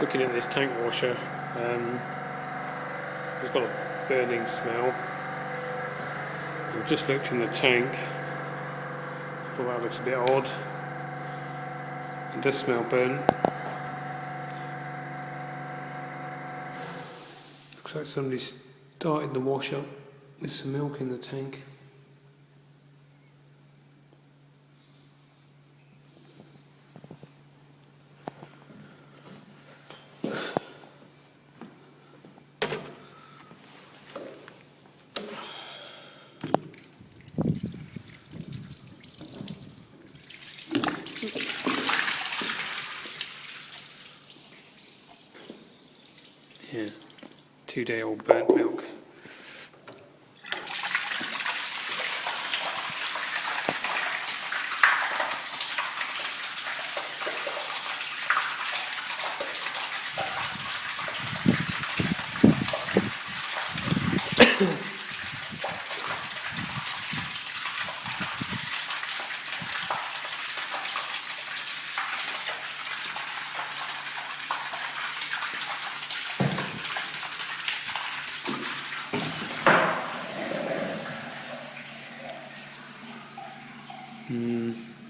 looking at this tank washer. It's got a burning smell. I've just looked in the tank. I thought that looks a bit odd. It does smell burnt. Looks like somebody started the wash up with some milk in the tank. Yeah, 2-day-old burnt milk.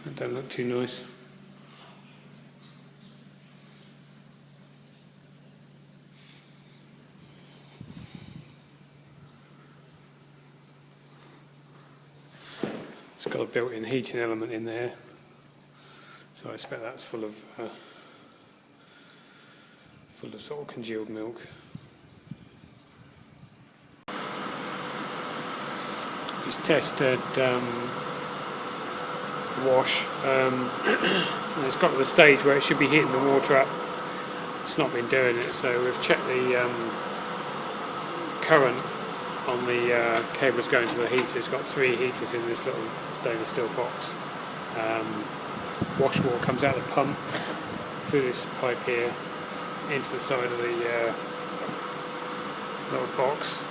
That don't look too nice. It's got a built-in heating element in there, so I expect that's full of sort of congealed milk. Just tested wash. It's got to the stage where it should be heating the water up. It's not been doing it, so we've checked the current on the cables going to the heater. It's got 3 heaters in this little stainless steel box. Wash water comes out of the pump through this pipe here into the side of the little box,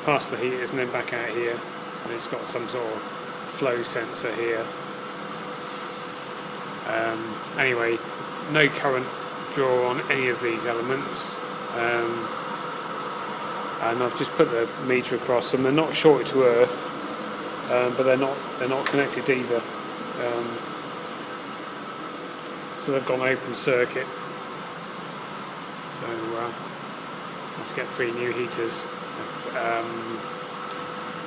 past the heaters and then back out here. And it's got some sort of flow sensor here. Anyway, no current draw on any of these elements, and I've just put the meter across them. They're not shorted to earth, but they're not connected either. So they've got an open circuit. So I have to get 3 new heaters.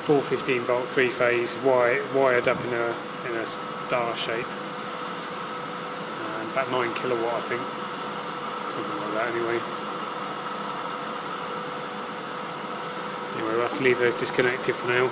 4 15-volt 3-phase wired up in a star shape. About 9 kilowatt, I think, something like that. Anyway, we'll have to leave those disconnected for now.